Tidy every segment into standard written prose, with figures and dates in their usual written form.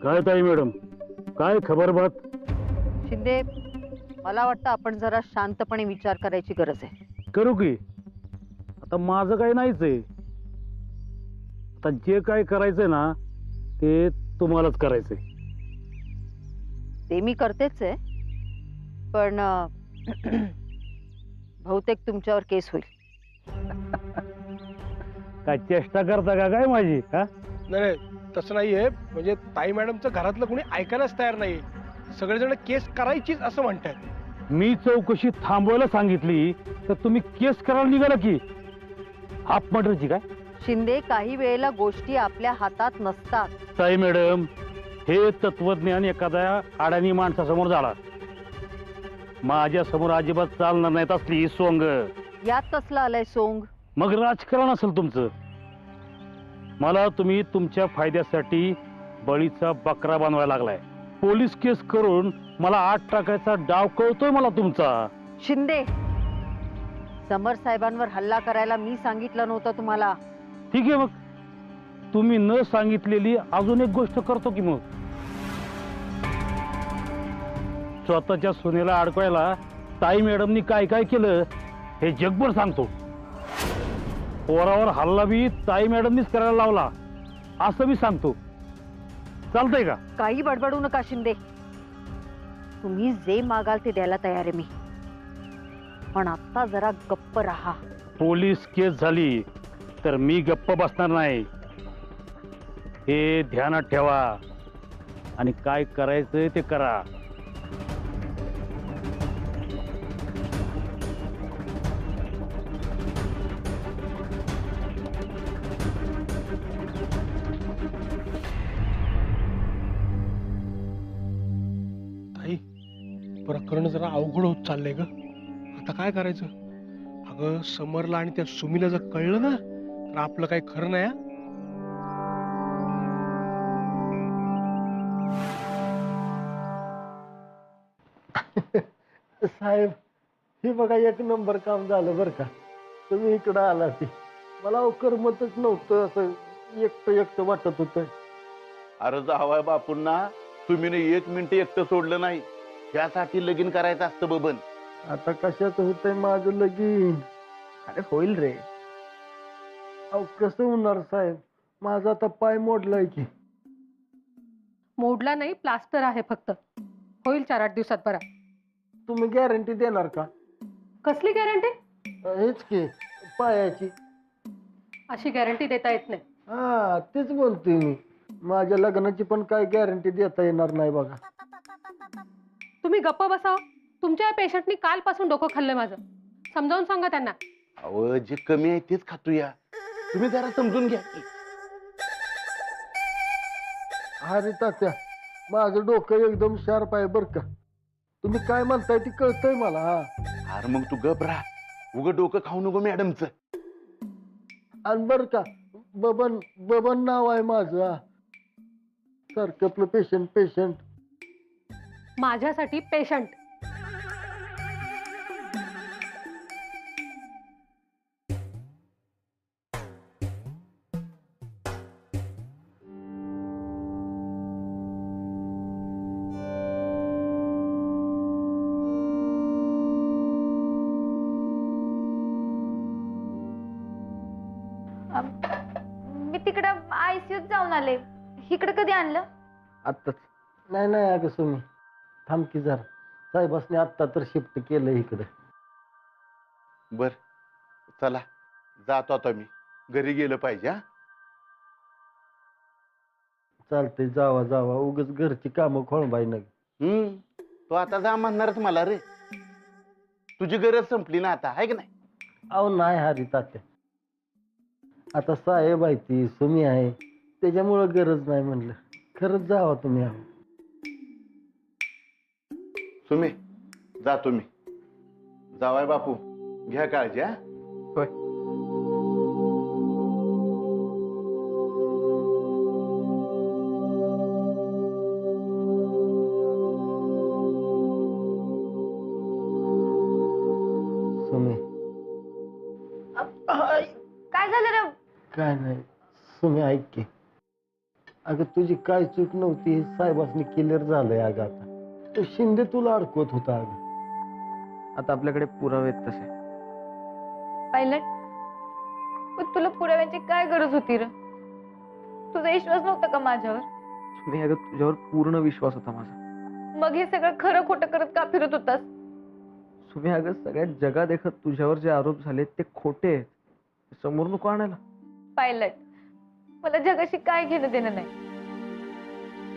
काय ताई मॅडम, काय खबर बात? शिंदे, मला वाटतं आपण जरा शांतपणे विचार करायची गरज आहे. करू की. आता माझं काही नाहीच आहे. आता जे काय करायचंय ना ते तुम्हालाच करायचंय. ते मी करतेच आहे, पण बहुतेक तुमच्यावर केस होईल. काय चेष्टा करता का काय माझी? हा, नाही तसं नाहीये. म्हणजे ताई मॅडमचं घरातलं कोणी ऐकायलाच तयार नाही. सगळेजण केस करायचीच असं म्हणतात. मी चौकशी थांबवायला सांगितली तर तुम्ही केस करायला निघाला की. हाफ मर्डरची काय? शिंदे, काही वेळेला गोष्टी आपल्या हातात नसतात. ताई मॅडम, हे तत्वज्ञान एखाद्या अडाणी माणसासमोर झाला, माझ्या समोर अजिबात चालणार नाहीत असली ही सोंग. यात कसलं आलंय सोंग? मग राजकारण असेल तुमचं. मला तुम्ही तुमच्या फायद्यासाठी बळीचा बकरा बनवायला लागलाय. पोलीस केस करून मला आत टाकायचा डाव कळतोय मला तुमचा. शिंदे, समर साहेबांवर हल्ला करायला मी सांगितलं नव्हतं तुम्हाला. ठीक आहे, मग तुम्ही न सांगितलेली अजून एक गोष्ट करतो की. मग स्वतःच्या सुनेला अडकवायला ताई मॅडमनी काय काय केलं हे जगभर सांगतो. पोरावर हल्ला बी ताई मॅडमनीच करायला लावला असं मी सांगतो. चालतंय का? काही बडबडू नका शिंदे. तुम्ही जे मागाल ते द्यायला तयार आहे मी, पण आता जरा गप्प राहा. पोलीस केस झाली तर मी गप्प बसणार नाही, हे ध्यानात ठेवा. आणि काय करायचंय ते करा. ताई, प्रकरण जरा अवघड होत चाललंय ग. आता काय करायचं? अगं, समरला आणि त्या सुमीला जर कळलं ना तर आपलं काही खरं नाही. साहेब, हे बघा एक नंबर काम झालं बरं का. तुम्ही इकडं आला ते मला करमतच नव्हतं. असं एकटं एकटं वाटत होतं. अरे जावाय बापूंना तुम्ही एक मिनिट एकटं सोडलं नाही. त्यासाठी लगीन करायचं असतं बबन. आता कशाच होतंय माझं लगीन? अरे होईल रे. अहो कसं होणार साहेब? माझा आता पाय मोडलाय की. मोडला नाही, प्लास्टर आहे फक्त. होईल 4-8 दिवसात बरा. तुम्ही गॅरंटी देणार का? कसली गॅरंटी? हेच की पायाची. अशी गॅरंटी देता येत नाही. हा तेच बोलतोय मी. माझ्या लग्नाची पण काय गॅरंटी देता येणार नाही बघा. तुम्ही गप्प बसाव. तुमच्या पेशंटनी कालपासून डोकं खाल्लंय माझं. समजावून सांगा त्यांना. अहो, जे कमी आहे तेच खातो या. तुम्ही जरा समजून घ्या की. अरे तात्या, माझं डोकं एकदम शार्प आहे बरं का. तुम्ही काय म्हणताय ते कळतंय मला. हा, अरे मग तू गप राहा. उगं डोकं खाऊ नको मॅडमचं. आणि बरं का, बबन बबन नाव आहे माझं. हा, सारखं आपलं पेशंट पेशंट. माझ्यासाठी पेशंट. मी तिकडं आयसीयूत जाऊन आले. इकडे कधी आणलं? आत्ताच. नाही नाही अगं सुमी, थांब की जरा. साहेबासने आत्ता तर शिफ्ट केलं इकडे. बर, चला जातो आता मी. घरी गेलं पाहिजे. हा, चालतंय, जावा जावा. उगाच घरची कामं खोळंबाई नग. तो आता जा म्हणणारच मला रे. तुझी गरज संपली ना आता, आहे की नाही? अहो नाही हरी तात्या, आता साहेब आहे ती सुमी आहे त्याच्यामुळं गरज नाही म्हणलं. खरंच जावा तुम्ही. अहो सुमी, जातो मी. जावाय बापू, घ्या काळजी. हा, होय. सुमी. काय झालं रे? काय नाही सुमी, ऐक की. अगं तुझी काय चूक नव्हती हे साहेबांनी क्लिअर झालंय अगं आता. तो शिंदे तुला अडकवत होता अगं. आता आपल्याकडे पुरावे आहेत तसे. पायलट, पण तुला पुराव्यांची काय गरज होती र? तुझा विश्वास नव्हता का माझ्यावर? सुमी, अगं तुझ्यावर पूर्ण विश्वास होता माझा. मग हे सगळं खरं खोटं करत का फिरत होतास? सुमी, अगं सगळ्या जगा देखत तुझ्यावर जे आरोप झाले ते खोटे आहेत. समोर नको आणायला. पायलट, मला जगाशी काय घेणं देणं नाही.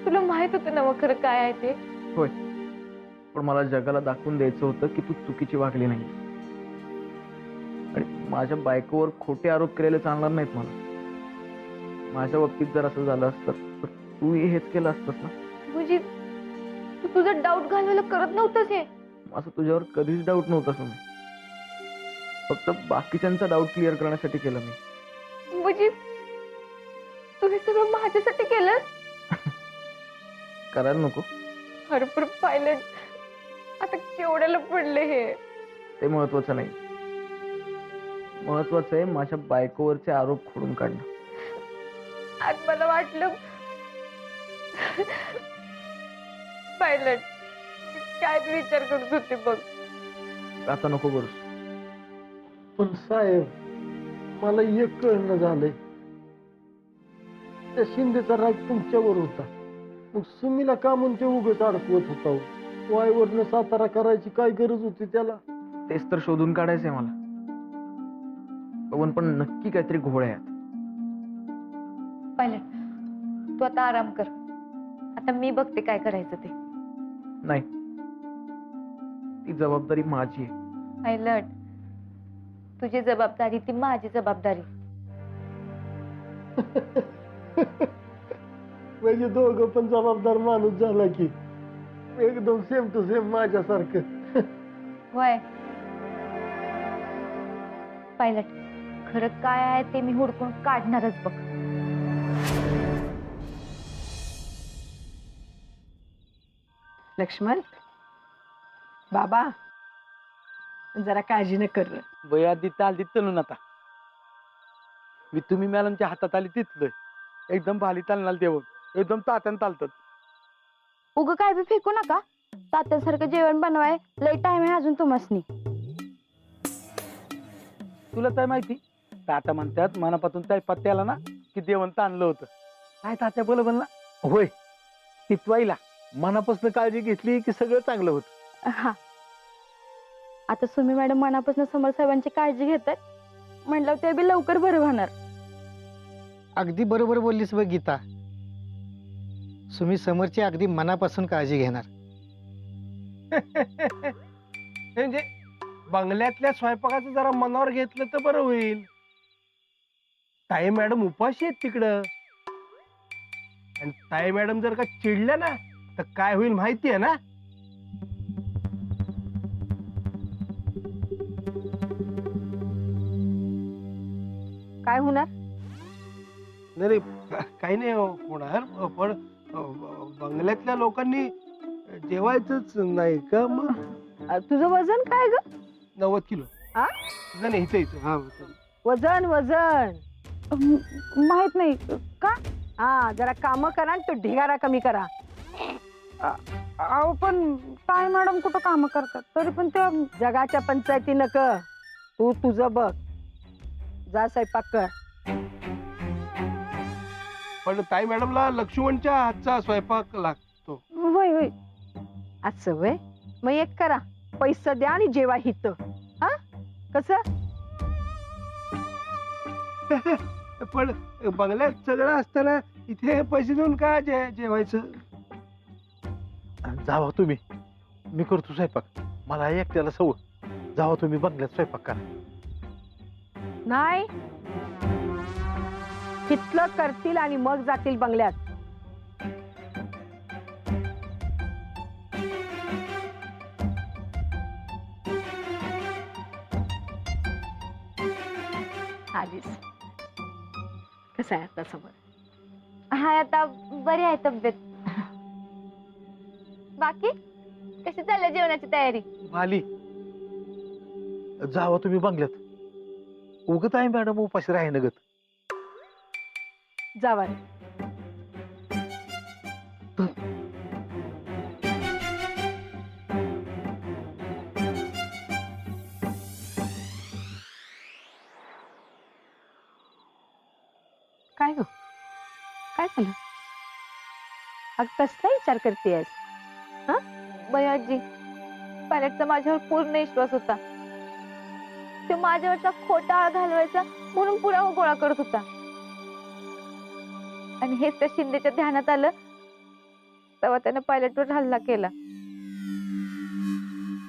तुला माहित होतं ना मग खरं काय आहे ते? होय, पण मला जगाला दाखवून द्यायचं होतं की तू चुकीची वागली नाही. आणि माझ्या बायकोवर खोटे आरोप केलेले चालणार नाहीत मला. माझ्या बाबतीत जर असं झालं असतं तर तूही हेच केलं असतंस ना. म्हणजे तू तुझा डाऊट घालवायला करत नव्हतंस हे? असं तुझ्यावर कधीच डाऊट नव्हता सुमी. फक्त बाकीच्यांचा डाऊट क्लिअर करण्यासाठी केलं मी. म्हणजे तू हे सगळं माझ्यासाठी केलंस? करायला नको. हरभर पायलट, आता केवढ्याला पडले हे? ते महत्वाचं नाही. महत्वाचं आहे माझ्या बायकोवरचे आरोप खोडून काढणं. आज मला वाटलं पायलट काय विचार करत होते बघ. आता नको करूस. पण साहेब मला एक कळणं झालंय, त्या शिंदेचा राग तुमच्यावर होता, मग सुमीला का म्हणते उगाच अडकवत होता? वायवरनं सातारा करायची काय गरज होती त्याला? तेच तर शोधून काढायचंय मला. पण नक्की काहीतरी घोळ आहे. पायलट, तू आता आराम कर. आता मी बघते काय करायचं ते. नाही, ती जबाबदारी माझी आहे. पायलट, तुझी जबाबदारी ती माझी जबाबदारी. म्हणजे दोघं पण जबाबदार माणूस झाला की एकदम सेम टू सेम माझ्यासारखं. होय पायलट, खरं काय आहे ते मी हुडकून काढणारच बघ. लक्ष्मण बाबा, जरा काळजी न कर. बया दिता आली चलून आता मी तुम्ही मॅडमच्या हातात आली तिथलं एकदम भाली चालणार देऊन एकदम तात्यान चालतात. उग काय बी फेकू नका. तात्यासारखं जेवण बनवाय लई टाइम आहे अजून तुम्हासनी. तुला काय माहिती, तात्या म्हणतात मनापासून स्वयंपाक त्याला ना की देवण ताणलं होतं. काय तात्या बरोबर ना? होय, टिपवायला मनापासून काळजी घेतली की सगळं चांगलं होतं. हा, आता सुमी मॅडम मनापासून समर साहेबांची काळजी घेतात म्हणलं ते बी लवकर बरं होणार. अगदी बरोबर बोललीस बघ गीता. सुमी समरची अगदी मनापासून काळजी घेणार. म्हणजे बंगल्यातल्या स्वयंपाकाचं जरा मनावर घेतलं तर बरं होईल. ताई मॅडम उपाशी आहेत तिकडं, आणि ताई मॅडम जर का चिडल्या ना तर काय होईल माहिती आहे ना? काय होणार? नाही काही नाही होणार, पण बंगल्यातल्या लोकांनी जेवायचंच नाही का? मग तुझं वजन काय ग? 90 किलो. हा? नाही इथे हा वजन वजन माहित नाही का? हा, जरा काम करा आणि तो ढिगारा कमी करा. अहो पण ताई मॅडम कुठं काम करतात, तरी पण त्या जगाच्या पंचायती नक, तू तुझं बघ. जा स्वयंपाक कर. पण ताई मॅडमला लक्ष्मणच्या हातचा स्वयंपाक लागतो. वय वय. असं वय? मग एक करा, पैसे द्या आणि जेवा हित. हा, कसं? पण बंगल्यात सगळं असताना इथे पैसे देऊन का जेवायचं? जावा तुम्ही, मी करतो स्वयंपाक. मला एकट्याला सवय. जावा तुम्ही बंगल्यात स्वयंपाक करा. नाही, तिथलं करतील आणि मग जातील बंगल्यात. आलीस. कसं आहे आता समोर? हाय, आता बरी आहे तब्येत. बाकी कशी चालली जेवणाची तयारी? भाली, जावा तुम्ही बंगल्यात. उगत आहे मॅडम उपाशी राहीन गत. जावा. फक्त. काय ग काय झालं? अग कसला विचार करतेस? बयाजी, पायलटचा माझ्यावर पूर्ण विश्वास होता. तो माझ्यावरचा खोटा आळ घालवायचा म्हणून पुरावा गोळा करत होता. आणि हेच त्या शिंदेच्या ध्यानात आलं तेव्हा त्याने पायलटवर हल्ला केला.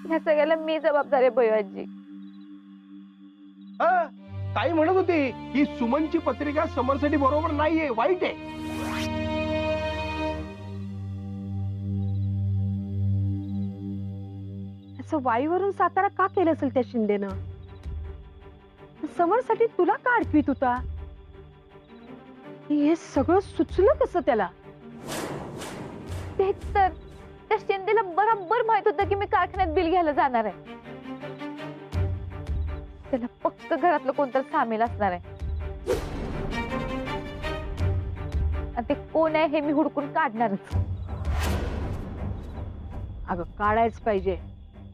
ह्या सगळ्याला मी जबाबदार आहे बयाजी. ताई म्हणत होती ही सुमनची पत्रिका समरसाठी बरोबर नाहीये, वाईट आहे. असं वाईवरून सातारा का केलं असेल त्या शिंदेनं? समरसाठी तुला का अडकवीत होता? हे सगळं सुचलं कसं त्याला? तेच तर, त्या शिंदेला बरोबर माहित होतं की मी कारखान्यात बिल घ्यायला जाणार आहे. त्याला पक्क घरातलं कोणतरी सामील असणार आहे. आणि ते कोण आहे हे मी हुडकून काढणारच. अगं काढायच पाहिजे.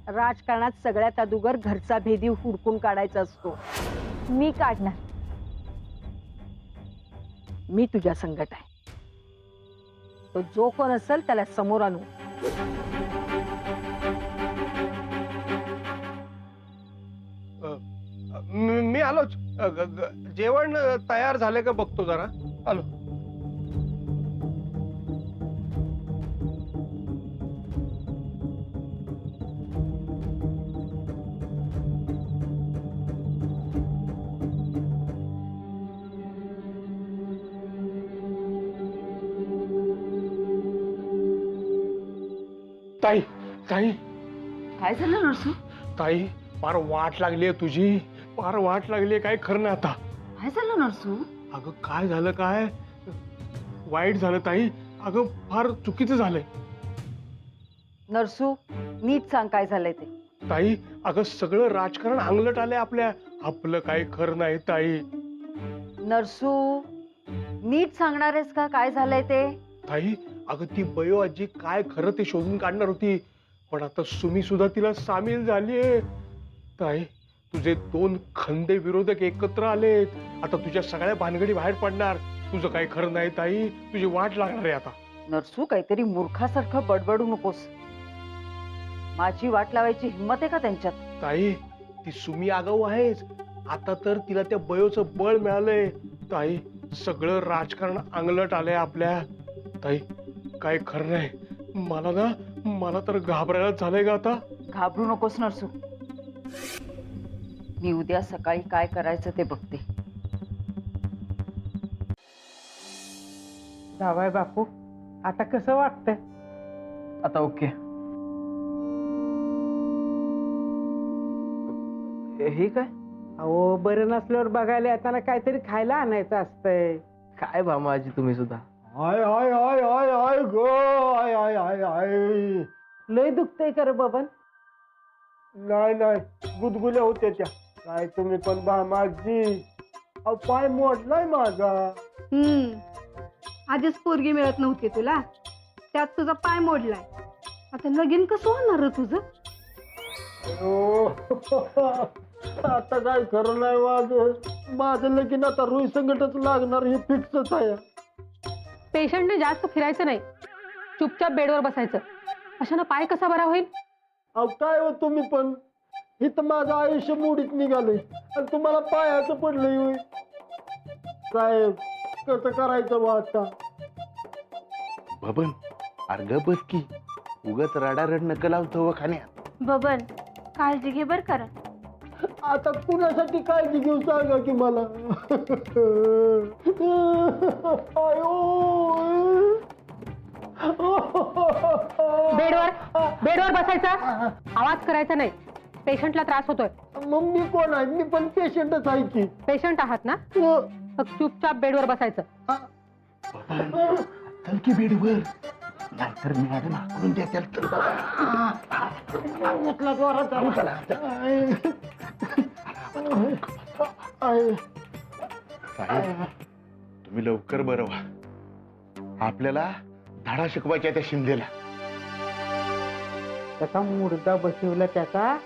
राजकारणात सगळ्यात अगोदर घरचा भेदी हुडकून काढायचा असतो. मी काढणार. मी तुझ्या संगत आहे. तो जो कोण असेल त्याला समोर आणू. मी आलोच. जेवण तयार झाले का बघतो जरा. आलो. ताई ताई काय झालं नरसू? ताई फार वाट लागली तुझी, फार वाट लागली. काय खरं नाही आता. काय झालं नरसू? अगं काय झालं, काय वाईट झालं ताई. अगं फार चुकीचं झालंय नरसू. नीट सांग काय झालंय ते. ताई अगं सगळं राजकारण अंगलट आलंय आपल्या. आपलं काही खरं नाही ताई. नरसू नीट सांगणार आहेस का काय झालंय ते? ताई अगं ती बयो आजी काय खरं ते शोधून काढणार होती, पण आता सुमी सुद्धा तिला सामील झालीये. ताई तुझे 2 खंदे विरोधक एकत्र आलेत. आता तुझ्या सगळ्या भानगडी बाहेर पडणार. तुझं काही खरं नाही ताई. तुझी वाट लागणार आहे आता. नरसू काहीतरी मूर्खासारखं बडबडू नकोस. माझी वाट लावायची हिंमत आहे का त्यांच्यात? ताई ती सुमी आगाऊ आहेच. आता तर तिला त्या बयोचं बळ मिळालंय. ताई सगळं राजकारण अंगलट आलंय आपल्या. ताई काय खरं नाही. मला तर घाबरायला झालंय का आता. घाबरू नकोस नरसू. मी उद्या सकाळी काय करायचं ते बघते. जावाय बापू, आता कसं वाटतंय? आता ओके. हे काय? अहो बरं नसल्यावर बघायला येताना काहीतरी खायला आणायचं असतंय. काय भामाजी तुम्ही सुद्धा. हाय हाय हाय हाय हाय गो हाय हाय हाय हाय. लय दुखतंय कर बबन? नाही नाही गुदगुल्या होत्या त्या. काय तुम्ही पण भामाजी. अहो पाय मोडलाय माझा. आधीच पोरगी मिळत नव्हती तुला, त्यात तुझा पाय मोडलाय. आता लगीन कसं होणार रे तुझं? आता काय खरं नाही माझं लगीन आता रुई संकटच लागणार हे फिक्सच आहे. पेशंटने जास्त फिरायचं नाही, चुपचाप बेडवर बसायचं. अशानं पाय कसा बरा होईल? अहो काय हो तुम्ही पण. इथं माझं आयुष्य मोडीत निघालंय आणि तुम्हाला पायाचं पडलंय होय. साहेब कसं करायचं बा आता? बबन अर्ग बस की, उगाच रडारड नका लावतो खाण्यात. बबन काळजी घे बर करा. आता कुणासाठी काळजी घेऊ सांगा की मला. बेडवर बसायचा, आवाज करायचा नाही. पेशंटला त्रास होतोय. मग मी कोण आहे? मी पण पेशंटच आहे की. पेशंट आहात ना, मग चुपचाप बेडवर बसायचं. चल की बेडवर, नाहीतर मॅडम हाकलून देतील तर. साहेब तुम्ही लवकर बरं व्हा. आपल्याला धडा शिकवायचा त्या शिंदेला. त्याचा मुर्दा बसवला त्याचा.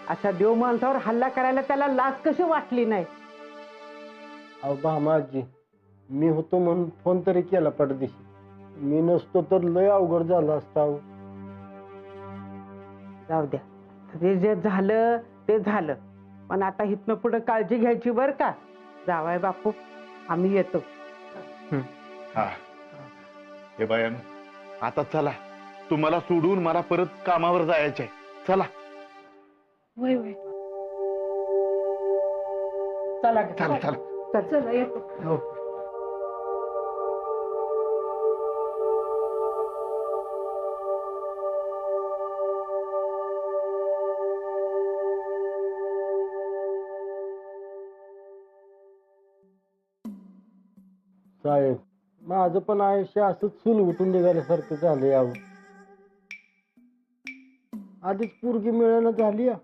अशा देव माणसावर हल्ला करायला त्याला लाज कशी वाटली नाही? अहो भामाजी, मी होतो म्हणून फोन तरी केला पडदिशी. मी नसतो तर लय अवघड झालं असतं अहो. जाऊ द्या, ते जे झालं ते झालं, पण आता इथनं पुढे काळजी घ्यायची बर का. जावाय बापू, आम्ही येतो. हा हे बायान, आता चला, तुम्हाला सोडून मला परत कामावर जायचंय. चला वय वय चला चला चला. चला येतो. हो. साहेब, माझं पण आयुष्य असंच चूल उठून निघाल्यासारखं झालं यावं. आधीच पोरगी मिळणं झाली या,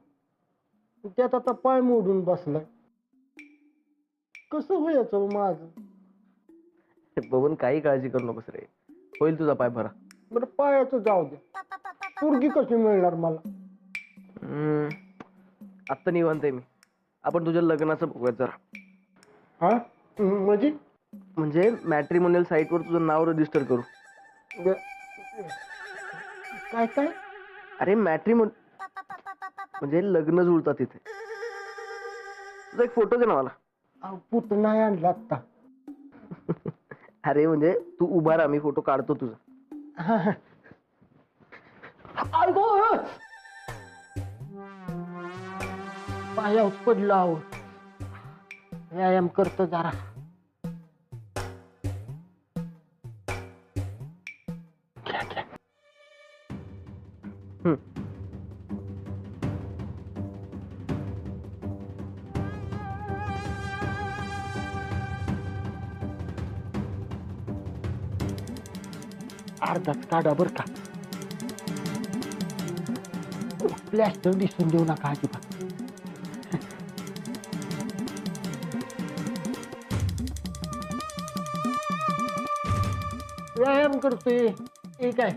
त्यात आता पाय मोडून बसलाय. कसं व्हायचं माझं? बबन, काही काळजी करू नकोस रे, होईल तुझा पाय बरा. बरं पायाचं जाऊ द्या, पोरगी कशी मिळणार मला? आत्ता निवांत आहे मी. आपण तुझ्या लग्नाचं बघूयात जरा. हा म्हणजे? म्हणजे मॅट्रिमोनियल साईटवर तुझं नाव रजिस्टर करू. काय काय? अरे म्हणजे लग्न जुळतात तिथे. तुझा एक फोटो दे ना मला. पुत नाही आणला आता. अरे म्हणजे तू उभा राहा, मी फोटो काढतो तुझा. पायावर पडलो आहो, व्यायाम करतो जरा. अर्धाच काढा बर का. प्लॅस्टर दिसून देऊ नका अजिबात. व्यायाम करतोय ठीक आहे.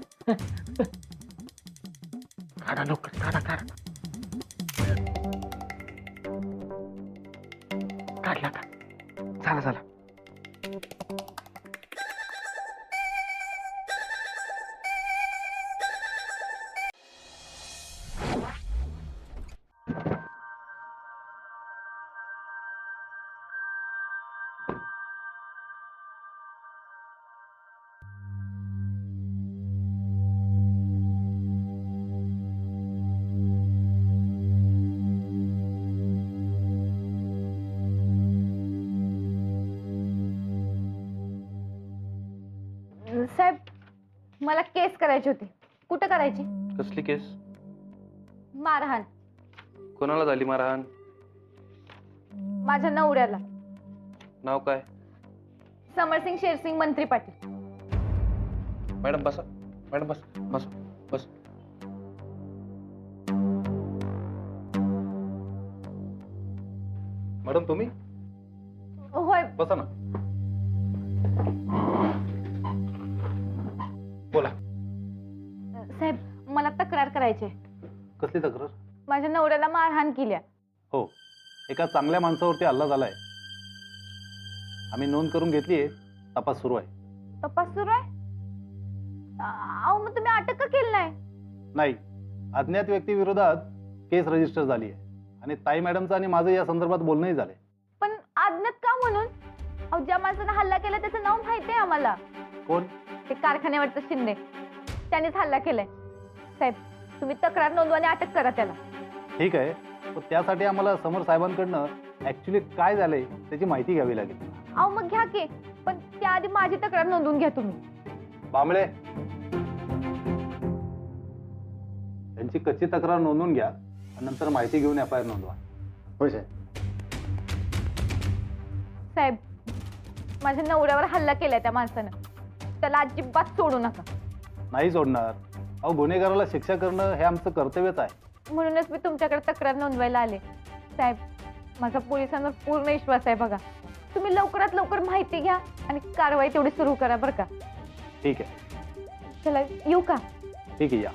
काढा लवकर, काढा काढा. काढला का? झाला झाला. साहेब, मला केस करायची होती. कुठं करायची? कसली केस? मारहाण. कोणाला झाली मारहाण? माझ्या नवऱ्याला. नाव काय? समरसिंग शेरसिंग मंत्री पाटील. मॅडम बसा, मॅडम बस बस बस. मॅडम तुम्ही? होय. बसा ना. बोला. साहेब, मला तक्रार करायची आहे. कसली तक्रार? माझ्या नवऱ्याला मारहाण केल्या. हो, एका चांगल्या माणसावरती हल्ला झालाय. आम्ही नोंद करून घेतलीये, तपास सुरू आहे. तपास सुरू आहे? अहो, मग तुम्ही अटक का केली नाही? नाही, अज्ञात व्यक्ती विरोधात केस रजिस्टर झाली आहे आणि ताई मॅडमचं आणि माझं या संदर्भात बोलणंही झालंय. पण अज्ञात का म्हणून? अहो, ज्या माणसानं हल्ला केला त्याचं नाव माहिती आहे आम्हाला. कोण? ते कारखान्यावरचं शिंदे. त्यानेच हल्ला केलाय. साहेब, तुम्ही तक्रार नोंदवा आणि अटक करा त्याला. ठीक आहे, पण त्यासाठी आम्हाला समर साहेबांकडनं ऍक्च्युली काय झालंय त्याची माहिती घ्यावी लागेल. अहो, मग घ्या की, पण त्याआधी माझी तक्रार नोंदवून घ्या तुम्ही. बांबळे, त्यांची कच्ची तक्रार नोंदवून घ्या आणि नंतर माहिती घेऊन FIR नोंदवा. होय साहेब. साहेब, माझ्या नवऱ्यावर हल्ला केलाय त्या माणसानं. त्याला अजिबात सोडू नका. नाही सोडणार. अहो, गुन्हेगाराला शिक्षा करणं हे आमचं कर्तव्यच आहे. म्हणूनच मी तुमच्याकडे तक्रार नोंदवायला आले. साहेब, माझा पोलिसांवर पूर्ण विश्वास आहे. बघा, तुम्ही लवकरात लवकर माहिती घ्या आणि कारवाई तेवढी सुरू करा बरं का. ठीक आहे. चला येऊ का? ठीक आहे, या.